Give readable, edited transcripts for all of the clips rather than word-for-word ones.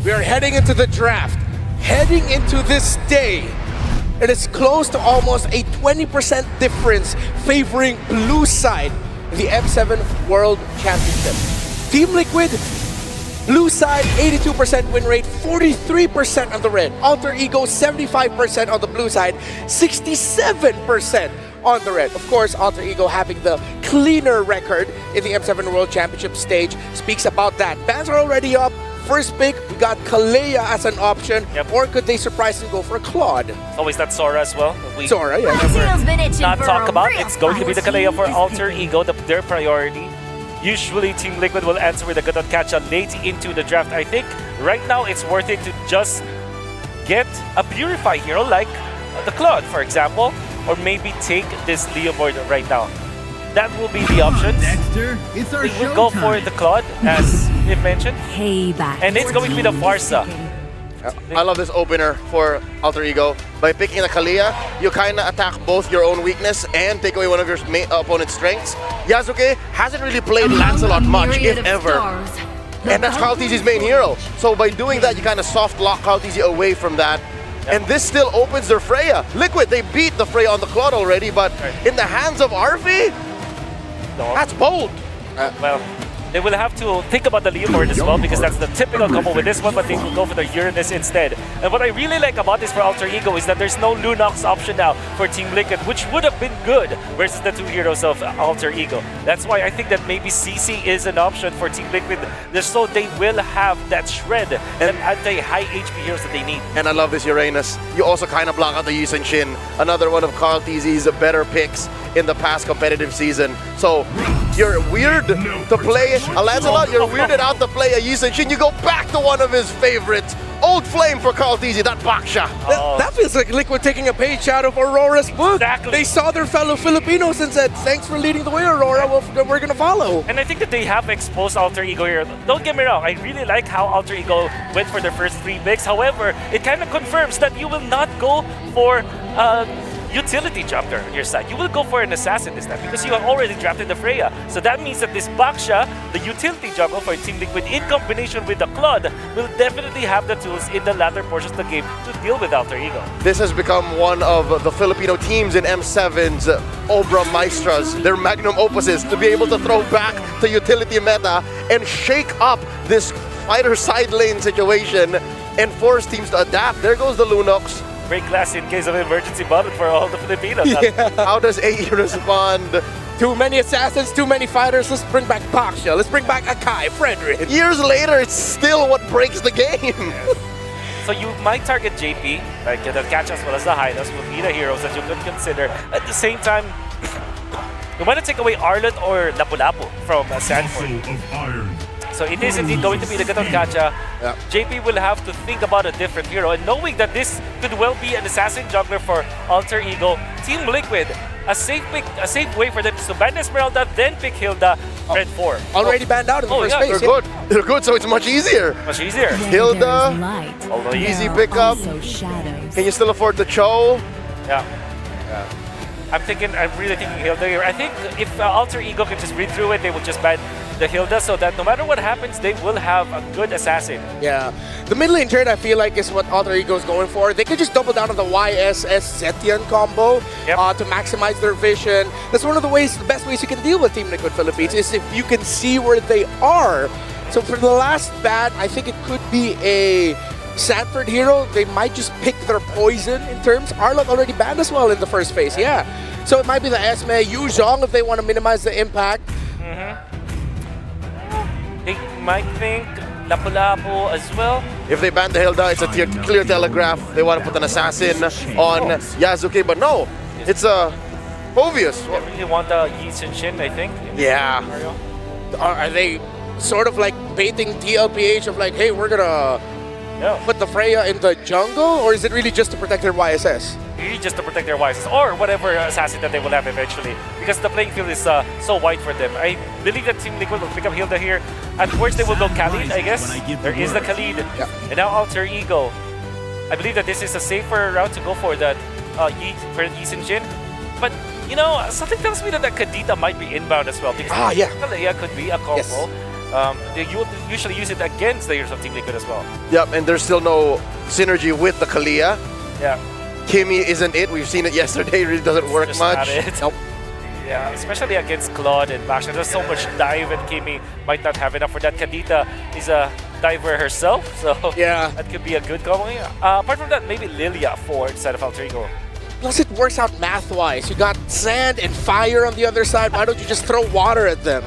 We are heading into the draft. Heading into this day. It is close to almost a 20% difference favoring blue side in the M7 World Championship. Team Liquid, blue side, 82% win rate, 43% on the red. Alter Ego, 75% on the blue side, 67% on the red. Of course, Alter Ego having the cleaner record in the M7 World Championship stage speaks about that. Bans are already up. First pick, we got Kalea as an option, or could they surprise and go for Claude? It's always that Sora as well. We Sora, yeah. not talk about. It's going to be the Kalea for Alter Ego, their priority. Usually, Team Liquid will answer with a good catch late into the draft. I think right now it's worth it to just get a Purify hero like the Claude, for example, or maybe take this Leobold right now. That will be the options. Dexter, it's our We will go for the Claude, as we mentioned. Payback. And it's going to be the Farsa. I love this opener for Alter Ego. By picking the Kalea, you kind of attack both your own weakness and take away one of your opponent's strengths. Yasuke hasn't really played Lancelot much, if ever. And that's Kyle TZ's main hero. So by doing that, you kind of soft lock Kyle TZ away from that. And this still opens their Freya. Liquid, they beat the Freya on the Claude already, but in the hands of Arvi, that's bold. Well, they will have to think about the Leopold as well, because that's the typical combo with this one, but they will go for the Uranus instead. And what I really like about this for Alter Ego is that there's no Lunox option now for Team Liquid, which would have been good versus the two heroes of Alter Ego. That's why I think that maybe CC is an option for Team Liquid, just so they will have that shred and anti-high HP heroes that they need. And I love this Uranus. You also kind of block out the Yusen Shin, another one of Kyle TZ's better picks in the past competitive season. So you're weird to play a Lancelot, you're weirded out to play a Yusen Shin, you go back to one of his favorites. Old flame for Kyle TZ, that Baksha. That feels like Liquid taking a page out of Aurora's book. Exactly. They saw their fellow Filipinos and said, thanks for leading the way, Aurora, we're gonna follow. And I think that they have exposed Alter Ego here. Don't get me wrong, I really like how Alter Ego went for their first 3 picks. However, it kind of confirms that you will not go for utility jungler on your side. You will go for an assassin this time because you have already drafted the Freya. So that means that this Baksha, the utility jungler for Team Liquid in combination with the Claude, will definitely have the tools in the latter portions of the game to deal with Alter Ego. This has become one of the Filipino teams in M7's Obra Maestras, their magnum opuses, to be able to throw back to utility meta and shake up this fighter side lane situation and force teams to adapt. There goes the Lunox. Break glass in case of emergency button for all the Filipinos. Yeah. How does AE respond? Too many assassins, too many fighters. Let's bring back Baksha. Let's bring back Akai, Frederick. Years later, it's still what breaks the game. So you might target JP, like the catch as well as the Hylos will be the heroes that you could consider. At the same time, you want to take away Arlott or Lapu-Lapu from Sanford. So it is indeed going to be the Gatot Gacha. Yeah. JP will have to think about a different hero, and knowing that this could well be an assassin jungler for Alter Ego, Team Liquid, a safe pick, a safe way for them to ban Esmeralda, then pick Hilda, Red 4. Already banned out in the first phase. They're good. They're good, so it's much easier. Much easier. Hilda, Although easy pickup. Can you still afford the Cho? Yeah. I'm really thinking Hilda here. I think if Alter Ego can just read through it, they will just ban the Hilda, so that no matter what happens, they will have a good assassin. Yeah. The mid lane turn, I feel like, is what Alter Ego is going for. They could just double down on the YSS Zetian combo to maximize their vision. That's one of the best ways you can deal with Team Liquid Philippines, is if you can see where they are. So for the last ban, I think it could be a Sanford hero. They might just pick their poison in terms. Arlott already banned as well in the first phase, yeah. So it might be the Esme, Yu Zhong if they want to minimize the impact. They might think Lapu-Lapu as well. If they ban the Hilda, it's a clear telegraph. They want to put an assassin on Yasuke, but no, it's Povius. They really want the Yi Sun Shin, I think. Yeah. Are they sort of like baiting TLPH of like, hey, we're gonna put the Freya in the jungle, or is it really just to protect their YSS? Really just to protect their wives, or whatever assassin that they will have eventually, because the playing field is so wide for them. I believe that Team Liquid will pick up Hilda here. At worst, they will go Khalid, I guess. There is the Khalid. And now Alter Ego. I believe that this is a safer route to go for that Yi Sun Shin. But, you know, something tells me that the Kadita might be inbound as well, because Kalea could be a combo. They usually use it against the Heroes of Team Liquid as well. Yep, and there's still no synergy with the Kalia. Yeah. Kimmy isn't it. We've seen it yesterday. It really doesn't work Just much. not it. Nope. Yeah, especially against Claude and Basha. There's so much dive, and Kimmy might not have enough for that. Kadita is a diver herself, so Yeah. that could be a good combo. Apart from that, maybe Lilia for instead of Alter Ego. Plus, it works out math-wise. You got sand and fire on the other side. Why don't you just throw water at them?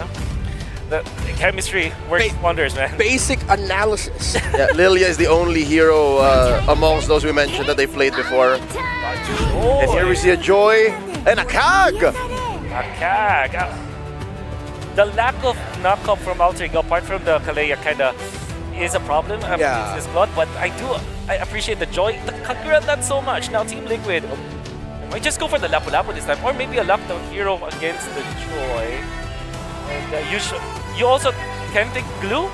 The chemistry works wonders, man. Basic analysis. Yeah, Lilia is the only hero amongst those we mentioned that they played before. And here we see a Joy and a Kag. Akag. The lack of knockup from Alter Ego, apart from the Kalea, kind of is a problem. Yeah. It's Claude, but I appreciate the Joy. The Kagura, not so much. Now Team Liquid might just go for the Lapu Lapu this time, or maybe a lockdown hero against the Joy. And you also can take Glue.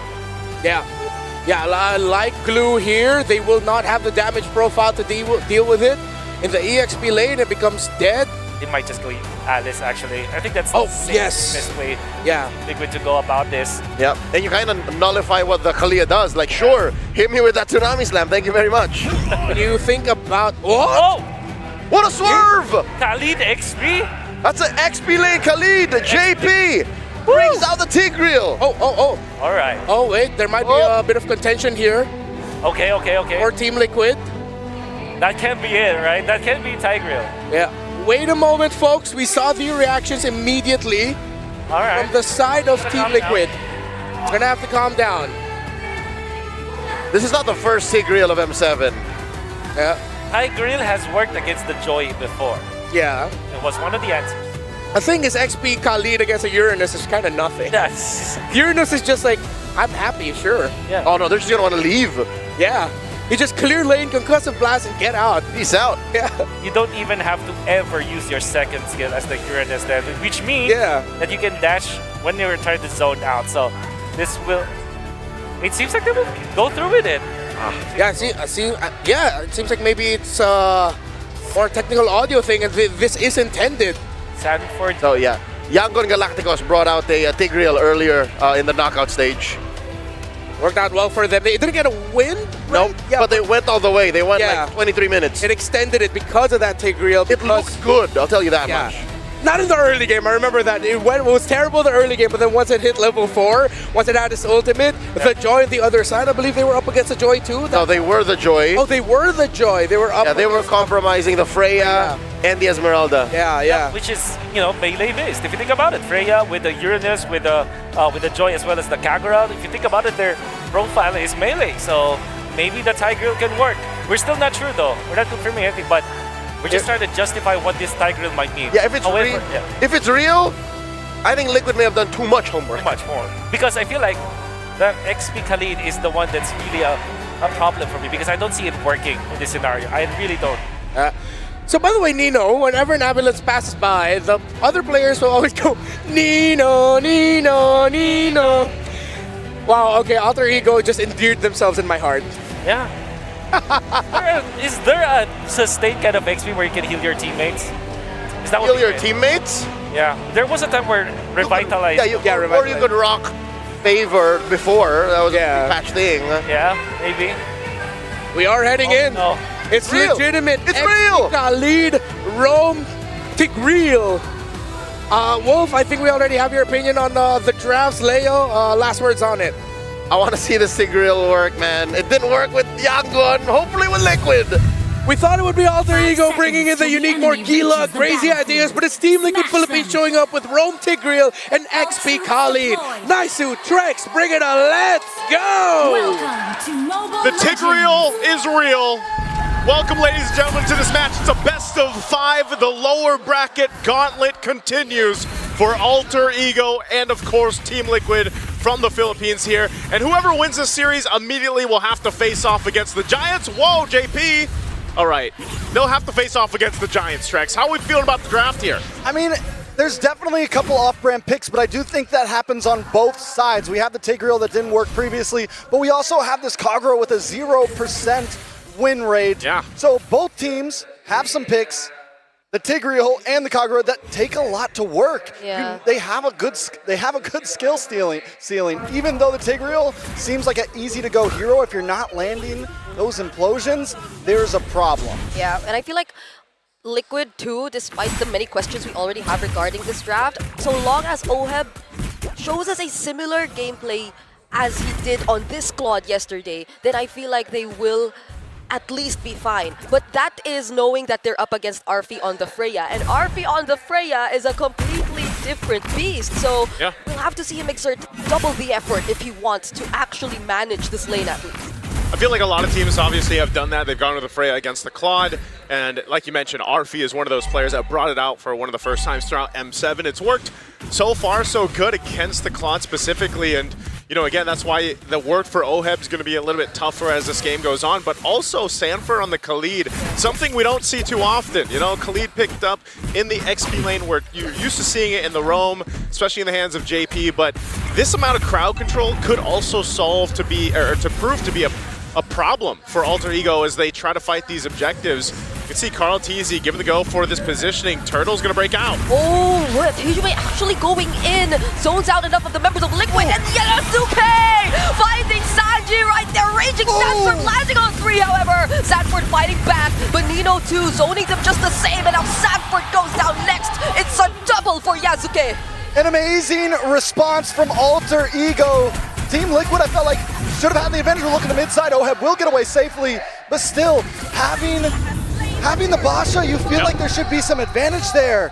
Yeah. Yeah, like Glue here, they will not have the damage profile to deal with it. In the EXP lane, it becomes dead. It might just go Alice, actually. I think that's Oh, the yes. safest way Yeah. Liquid to go about this. Yep, and you kind of nullify what the Kalia does. Like, sure, hit me with that Tsunami Slam. Thank you very much. When you think about... What? Oh! What a swerve! Khalid XP? That's an XP lane Khalid, JP! Brings out the Tigreal! Oh. Alright. Oh, wait, there might be Oh. a bit of contention here Okay. for Team Liquid. That can be it, right? That can be Tigreal. Yeah. Wait a moment, folks. We saw the reactions immediately Alright. from the side of Team Calm Liquid. It's gonna have to calm down. This is not the first Tigreal of M7. Yeah. Tigreal has worked against the Joy before. Yeah. It was one of the answers. The thing is, XP Khalid against a Uranus is kind of nothing. Yes. Uranus is just like, I'm happy, sure. Yeah. Oh no, they're just gonna want to leave. Yeah. You just clear lane, concussive blast, and get out. Peace out. Yeah. You don't even have to ever use your second skill as the Uranus then, which means Yeah. that you can dash when you're trying to zone out. So this will... It seems like they will go through with it. Yeah, yeah, it seems like maybe it's a more technical audio thing, and this is intended. Sanford. So yeah, Yangon Galacticos brought out a Tigreal earlier in the knockout stage. Worked out well for them. They didn't get a win, right? Nope, Yeah, but they went all the way. They went Yeah. like 23 minutes. it extended it because of that Tigreal. It looked good, I'll tell you that Yeah. much. Not in the early game, I remember that. It was terrible the early game, but then once it hit level 4, once it had its ultimate, the Joy on the other side, I believe they were up against the Joy too. No, they were the Joy. Oh, they were the Joy. They were up Yeah, they were against- compromising the Freya and the Esmeralda. Yeah. Which is, melee based. If you think about it, Freya with the Uranus, with the Joy as well as the Kagura, if you think about it, their profile is melee. So maybe the Tigreal can work. We're still not sure though. We're not confirming anything, but we're just trying to justify what this Tigreal might mean. Yeah, if it's real, I think Liquid may have done too much homework. Much more. Because I feel like the XP Khalid is the one that's really a problem for me because I don't see it working in this scenario. I really don't. So by the way, Nino, whenever an ambulance passes by, the other players will always go, Nino, Nino, Nino. Wow, okay, Alter Ego just endeared themselves in my heart. Yeah. Is there a sustained kind of XP where you can heal your teammates? Is that what Kill we your did? teammates? Yeah. There was a time where Revitalize. Or you Revitalize. could rock Favor before. That was Yeah. a patch thing. Yeah, maybe. We are heading in. No. It's real. legitimate. It's XP real. Khalid, Rome, Tigreal. Wolf, I think we already have your opinion on the drafts. Leo, last words on it. I want to see the Tigreal work, man. It didn't work with Yangon. Hopefully with Liquid. We thought it would be Alter Ego bringing in the unique Morgilla, crazy ideas, but it's Team Liquid Philippines showing up with Rome Tigreal and XP Khalid. Naisu, Trex, bring it on, let's go! The Tigreal is real. Welcome, ladies and gentlemen, to this match. It's a best of 5. The lower bracket gauntlet continues for Alter Ego and, of course, Team Liquid from the Philippines here. And whoever wins this series immediately will have to face off against the Giants. Whoa, JP. All right. They'll have to face off against the Giants, Trex. How are we feeling about the draft here? I mean, there's definitely a couple off-brand picks, but I do think that happens on both sides. We have the Tigreal that didn't work previously, but we also have this Kagura with a 0% win rate. Yeah. So both teams have some picks. The Tigreal and the Kagura that take a lot to work. Yeah. They have a good skill ceiling. Even though the Tigreal seems like an easy to go hero, if you're not landing those implosions, there's a problem. Yeah, and I feel like Liquid too, despite the many questions we already have regarding this draft, so long as OHEB shows us a similar gameplay as he did on this Claude yesterday, then I feel like they will at least be fine. But that is knowing that they're up against Arfi on the Freya, and Arfi on the Freya is a completely different beast, so we'll have to see him exert double the effort if he wants to actually manage this lane at least. I feel like a lot of teams obviously have done that. They've gone to the Freya against the Claude, and like you mentioned, Arfi is one of those players that brought it out for one of the first times throughout M7. It's worked so far so good against the Claude specifically, and you know, again, that's why the work for OHEB is going to be a little bit tougher as this game goes on, but also Sanford on the Khalid, something we don't see too often. You know, Khalid picked up in the XP lane where you're used to seeing it in the roam, especially in the hands of JP, but this amount of crowd control could also solve to be, or to prove to be a problem for Alter Ego as they try to fight these objectives. You can see Carl TZ giving the go for this positioning. Turtle's gonna break out. Oh, look, Hijime actually going in. Zones out enough of the members of Liquid, and Yasuke finding Sanji right there. Raging Sanford landing on 3, however. Sanford fighting back, but Nino too, zoning them just the same, and now Sanford goes down next. It's a double for Yasuke. An amazing response from Alter Ego. Team Liquid, I felt like, should have had the advantage. We're looking to mid side. OHEB will get away safely, but still, having the Basha, you feel like there should be some advantage there.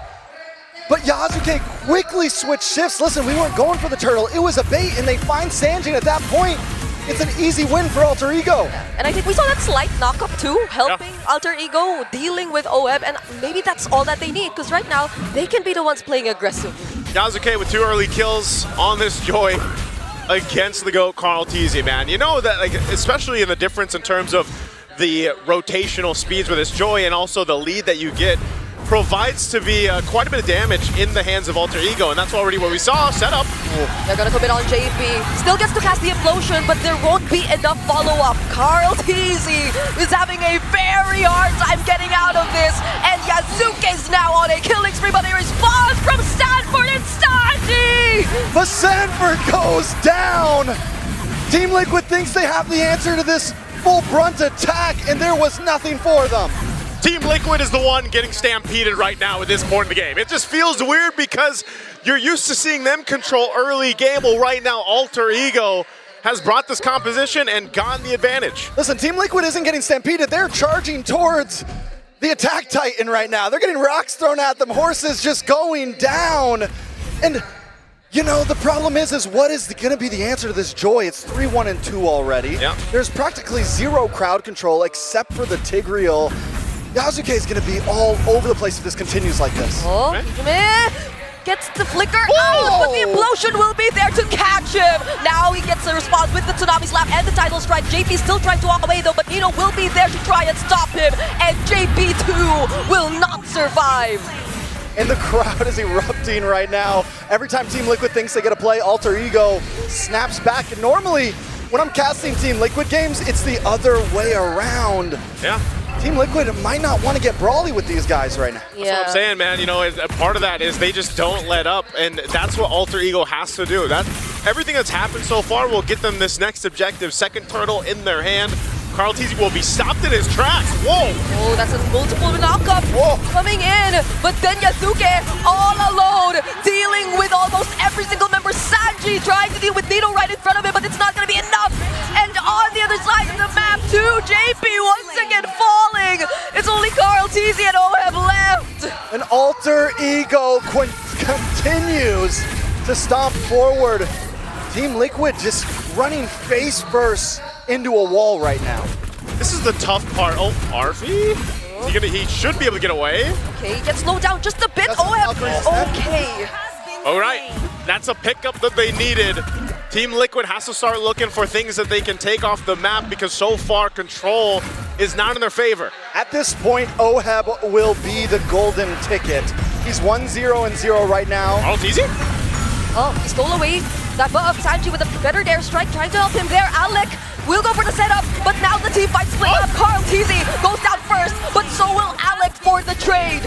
But Yasuke quickly switched shifts. Listen, we weren't going for the turtle. It was a bait, and they find Sanjin at that point. It's an easy win for Alter Ego. And I think we saw that slight knock-up too, helping Alter Ego, dealing with OHEB, and maybe that's all that they need, because right now, they can be the ones playing aggressive. Yasuke with 2 early kills on this Joy against the GOAT Carl TZ, man. You know that, like, especially in the difference in terms of the rotational speeds with this Joy and also the lead that you get provides to be quite a bit of damage in the hands of Alter Ego, and that's already what we saw. Setup. They're gonna commit on JP. Still gets to cast the implosion, but there won't be enough follow-up. Carl TZ is having a very hard time getting out of this, and Yasuke's now on a killing spree, but a response from Sanford and Sanji! The Sanford goes down! Team Liquid thinks they have the answer to this full brunt attack, and there was nothing for them. Team Liquid is the one getting stampeded right now at this point in the game. It just feels weird because you're used to seeing them control early game. Well, right now, Alter Ego has brought this composition and gotten the advantage. Listen, Team Liquid isn't getting stampeded. They're charging towards the attack titan right now. They're getting rocks thrown at them, horses just going down. And you know, the problem is what is going to be the answer to this Joy? It's 3-1 and 2 already. Yeah. There's practically zero crowd control except for the Tigreal. Yasuke is going to be all over the place if this continues like this. Oh, Hijime gets the flicker out, but the implosion will be there to catch him. Now he gets a response with the Tsunami Slap and the Tidal Strike. JP still trying to walk away though, but Nino will be there to try and stop him, and JP too will not survive. And the crowd is erupting right now. Every time Team Liquid thinks they get a play, Alter Ego snaps back. And normally, when I'm casting Team Liquid games, it's the other way around. Yeah. Team Liquid might not want to get brawly with these guys right now. That's what I'm saying, man. You know, a part of that is they just don't let up, and that's what Alter Ego has to do. Everything that's happened so far will get them this next objective. Second turtle in their hand. Carl TZ will be stopped in his tracks. Whoa! Oh, that's a multiple knockup coming in, but then Yasuke all alone, dealing with almost every single member. Sanji trying to deal with Nino right in front of him, but it's not going to be enough. And on the other side of the map, too, JP once again falling. It's only Carl TZ and OHEB left. And Alter Ego continues to stomp forward. Team Liquid just running face first into a wall right now. This is the tough part. Oh, Arfi? He should be able to get away. Okay, he gets slowed down just a bit. OHEB, okay. All right, that's a pickup that they needed. Team Liquid has to start looking for things that they can take off the map because so far control is not in their favor. At this point, OHEB will be the golden ticket. He's 1-0-0 right now. Oh, it's easy? Oh, he stole away that buff. Sanji with a better dare strike, trying to help him there. Alec will go for the setup, but now the team fight split up. Carl TZ goes down first, but so will Alec for the trade.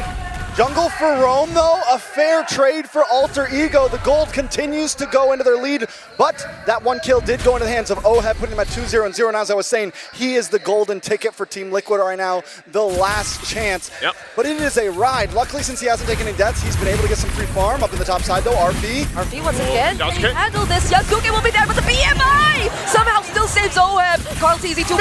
for Rome, though. A fair trade for Alter Ego. The gold continues to go into their lead, but that one kill did go into the hands of Oheb, putting him at 2-0 and 0. And as I was saying, he is the golden ticket for Team Liquid right now, the last chance. Yep. But it is a ride. Luckily, since he hasn't taken any deaths, he's been able to get some free farm up in the top side, though. RP once again, That was can good. handle this. Yasuke will be there, but the BMI somehow still saves Oheb. Carl TZ to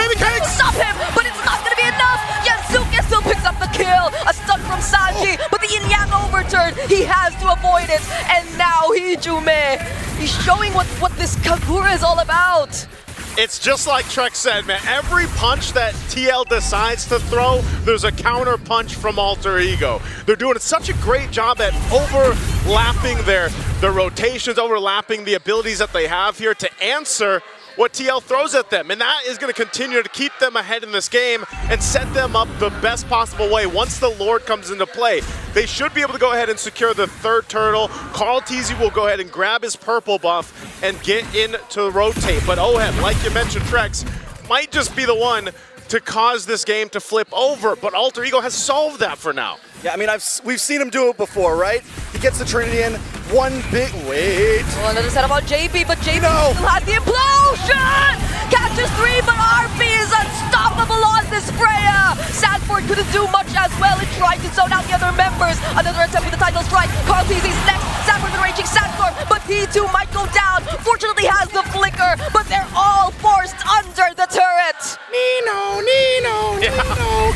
stop him, but it's not going to be enough. Yasuke still picks up the kill. A stun from Sanji, but the yin yang overturn, he has to avoid it. And now Hijume, he's showing what this Kagura is all about. It's just like Trek said, man. Every punch that TL decides to throw, there's a counter punch from Alter Ego. They're doing such a great job at overlapping their rotations, overlapping the abilities that they have here to answer what TL throws at them. And that is going to continue to keep them ahead in this game and set them up the best possible way. Once the Lord comes into play, they should be able to go ahead and secure the third turtle. Carl TZ will go ahead and grab his purple buff and get in to rotate. But Oheb, like you mentioned, Trex, might just be the one to cause this game to flip over. But Alter Ego has solved that for now. Yeah, I mean, we've seen him do it before, right? He gets the Trinity in, one big, wait. Oh, another setup on JP, but JP No. still has the implosion! Catches 3, but RP is unstoppable on this Freya! Sanford couldn't do much as well. He tried to zone out the other members. Another attempt with the title strike. Carl TZ's next. Sanford with raging Sandstorm, but he too might go down. Fortunately has the flicker, but they're all forced under the turret. Nino,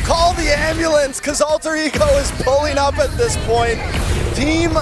call the ambulance, because Alter Ego is pulling up at this point. Team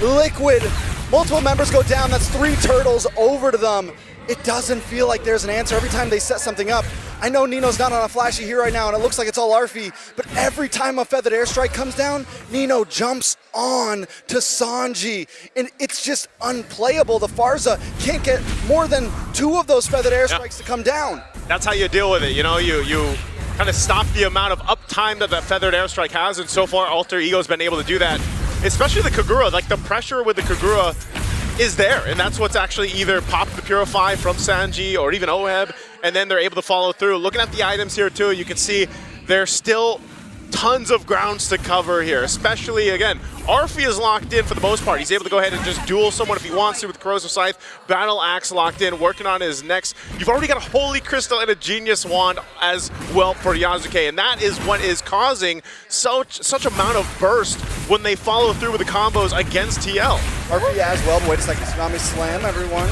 Liquid, multiple members go down. That's 3 turtles over to them. It doesn't feel like there's an answer every time they set something up. I know Nino's not on a flashy here right now, and it looks like it's all Arfi, but every time a feathered airstrike comes down, Nino jumps on to Sanji, and it's just unplayable. The Farza can't get more than 2 of those feathered airstrikes to come down. That's how you deal with it. You know, you kind of stop the amount of uptime that that feathered airstrike has, and so far Alter Ego's been able to do that. Especially the Kagura, like the pressure with the Kagura is there, and that's what's actually either popped the Purify from Sanji or even Oheb, and then they're able to follow through. Looking at the items here too, you can see there's still tons of grounds to cover here, especially, again, Arfi is locked in for the most part. He's able to go ahead and just duel someone if he wants to with Corrosive Scythe. Battle Axe locked in, working on his next. You've already got a Holy Crystal and a Genius Wand as well for Yasuke, and that is what is causing such amount of burst when they follow through with the combos against TL. RP as well, but wait a second, Tsunami Slam, everyone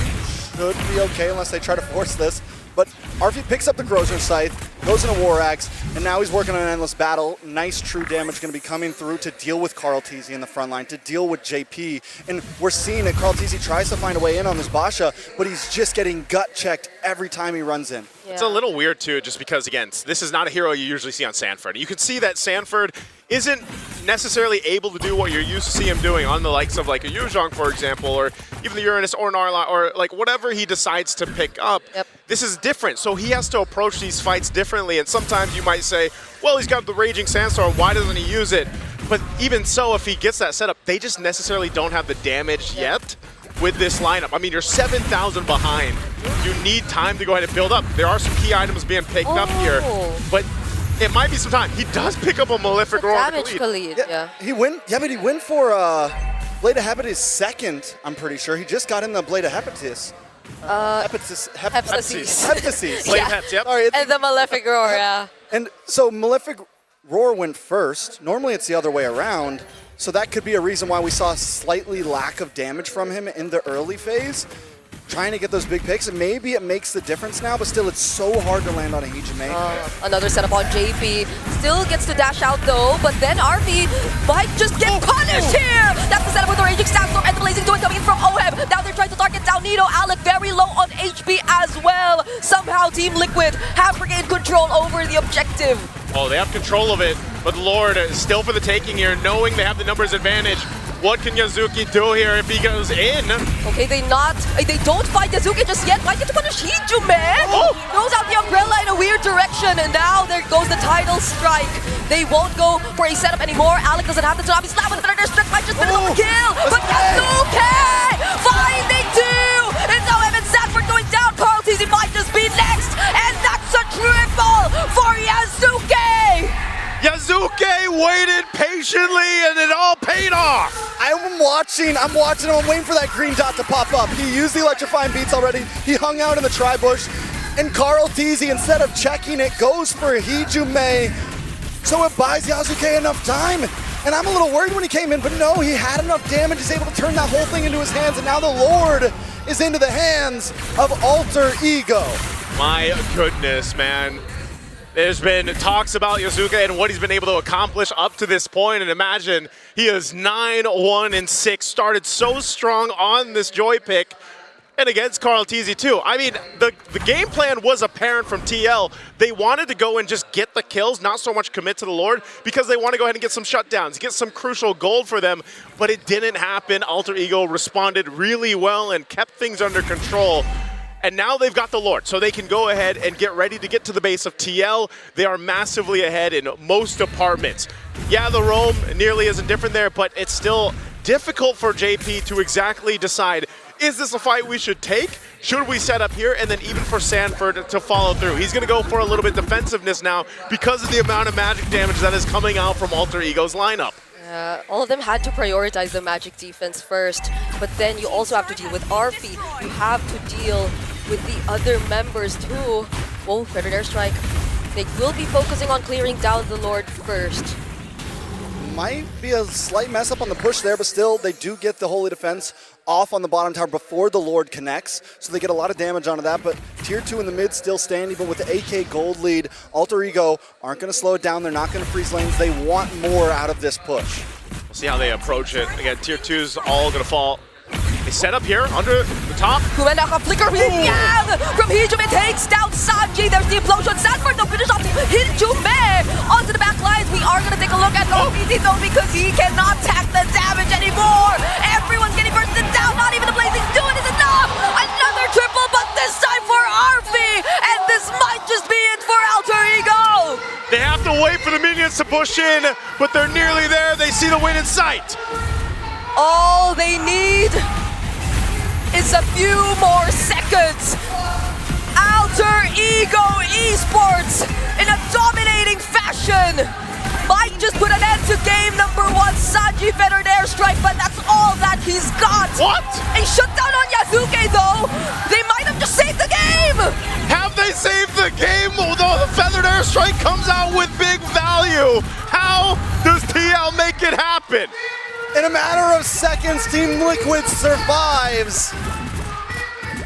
should be okay unless they try to force this. But RP picks up the Corrosive Scythe, goes into War Axe, and now he's working on an Endless Battle. Nice true damage going to be coming through to deal with Carl TZ in the front line, to deal with JP. And we're seeing it, Carl TZ tries to find a way in on this Basha, but he's just getting gut checked every time he runs in. Yeah. It's a little weird too, just because, again, this is not a hero you usually see on Sanford. You can see that Sanford isn't necessarily able to do what you're used to see him doing on the likes of like a Yuzhong, for example, or even the Uranus or Narla, or like whatever he decides to pick up. Yep. This is different, so he has to approach these fights differently, and sometimes you might say, well, he's got the Raging Sandstorm, why doesn't he use it? But even so, if he gets that setup, they just necessarily don't have the damage yet with this lineup. I mean, you're 7,000 behind. You need time to go ahead and build up. There are some key items being picked up here, but it might be some time. He does pick up a Malefic Roar. Damage Khalid, yeah. He win. Yeah, but he win for Blade of Hepatis second, I'm pretty sure. He just got in the Blade of Hepatis. Hepatitis. Blade Heps, yep. Sorry, And the Malefic Roar, yeah. and so Malefic Roar went first. Normally it's the other way around. So that could be a reason why we saw slightly lack of damage from him in the early phase. Trying to get those big picks, and maybe it makes the difference now, but still it's so hard to land on a Hijume. Another setup on JP. Still gets to dash out though, but then RV might just get punished here! That's the setup with the Raging Sandstorm and the Blazing Joy coming in from Oheb. Now they're trying to target down Nino. Alec very low on HP as well. Somehow Team Liquid have regained control over the objective. Oh, they have control of it, but Lord is still for the taking here, knowing they have the numbers advantage. What can Yasuke do here if he goes in? Okay, they don't fight Yasuke just yet. Might get to punish Hijume. Oh! Throws out the umbrella in a weird direction, and now there goes the title strike. They won't go for a setup anymore. Alec doesn't have the Tsunami Slam with another strike. Might just finish off the kill. But Yasuke finding 2. It's Oheb and Sanford going down. Carl TZ might just be next, and that's a triple for Yasuke. Yasuke waited patiently and it all paid off. I'm watching him. I'm waiting for that green dot to pop up. He used the electrifying beats already. He hung out in the tri-bush. And Carl Teasy, instead of checking it, goes for Hijume. So it buys Yasuke enough time. And I'm a little worried when he came in, but no, he had enough damage. He's able to turn that whole thing into his hands, and now the Lord is into the hands of Alter Ego. My goodness, man. There's been talks about Yasuke and what he's been able to accomplish up to this point, and imagine he is 9-1-6, started so strong on this Joy pick, and against Carl Teasy too. I mean, the game plan was apparent from TL. They wanted to go and just get the kills, not so much commit to the Lord, because they want to go ahead and get some shutdowns, get some crucial gold for them, but it didn't happen. Alter Ego responded really well and kept things under control. And now they've got the Lord, so they can go ahead and get ready to get to the base of TL. They are massively ahead in most departments. Yeah, the roam nearly isn't different there, but it's still difficult for JP to exactly decide, is this a fight we should take? Should we set up here? And then even for Sanford to follow through. He's going to go for a little bit defensiveness now because of the amount of magic damage that is coming out from Alter Ego's lineup. All of them had to prioritize the magic defense first, but then you also have to deal with Arfi. You have to deal with the other members too. Whoa, Feathered Airstrike. They will be focusing on clearing down the Lord first. Might be a slight mess up on the push there, but still, they do get the Holy Defense off on the bottom tower before the Lord connects, so they get a lot of damage onto that, but tier 2 in the mid still standing, but with the AK gold lead, Alter Ego aren't going to slow it down, they're not going to freeze lanes, they want more out of this push. We'll see how they approach it. Again, tier 2's all going to fall. They set up here under the top. Kumenaka flicker Yang from Hijume takes down Sanji. There's the implosion. Sanford to finish off Hijume onto the back lines. We are going to take a look at OBT though because he cannot tack the damage anymore. Everyone's getting bursted down. Not even the Blazing doing is enough. Another triple, but this time for Arfi. And this might just be it for Alter Ego. They have to wait for the minions to push in, but they're nearly there. They see the win in sight. All they need is a few more seconds. Alter Ego Esports in a dominating fashion might just put an end to game number 1. Sanji Feathered Airstrike, but that's all that he's got. What? A shutdown on Yasuke though. They might have just saved the game. Have they saved the game? Although the Feathered Airstrike comes out with big value. How does TL make it happen? In a matter of seconds, Team Liquid survives.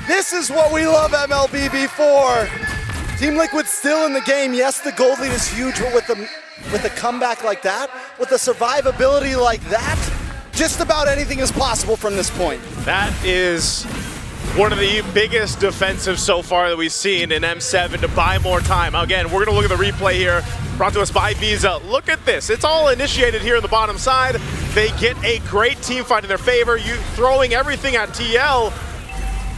This is what we love MLBB for. Team Liquid still in the game. Yes, the gold lead is huge, but with a comeback like that, with a survivability like that, just about anything is possible from this point. That is one of the biggest defensives so far that we've seen in M7 to buy more time. Again, we're going to look at the replay here, brought to us by Visa. Look at this. It's all initiated here on the bottom side. They get a great team fight in their favor, you throwing everything at TL,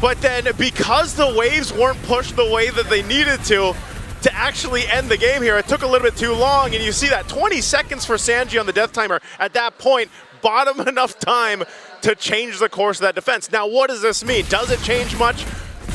but then because the waves weren't pushed the way that they needed to actually end the game here, it took a little bit too long, and you see that 20 seconds for Sanji on the death timer. At that point, bought him enough time to change the course of that defense. Now, what does this mean? Does it change much?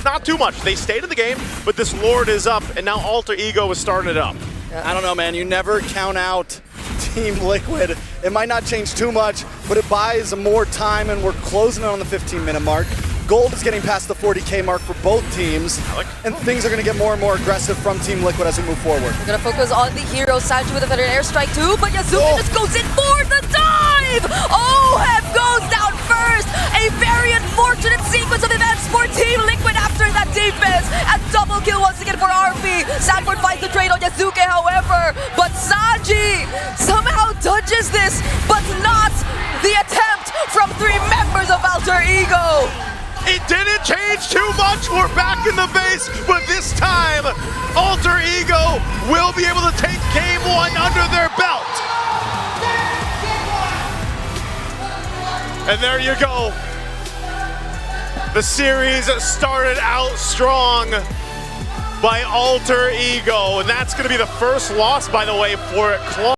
Not too much. They stayed in the game, but this Lord is up, and now Alter Ego is starting it up. I don't know, man. You never count out Team Liquid. It might not change too much, but it buys more time, and we're closing in on the 15-minute mark. Gold is getting past the 40K mark for both teams, and things are going to get more and more aggressive from Team Liquid as we move forward. We're going to focus on the hero, Sanji with a Feathered Airstrike too, but Yasuke just goes in for the dive! OHEB goes down first! A very unfortunate sequence of events for Team Liquid after that defense! A double kill once again for Arfi! Sanford finds the trade on Yasuke, however, but Sanji somehow dodges this, but not the attempt from 3 members of Alter Ego! It didn't change too much. We're back in the base, but this time, Alter Ego will be able to take game 1 under their belt. And there you go. The series started out strong by Alter Ego, and that's going to be the first loss, by the way, for Claw.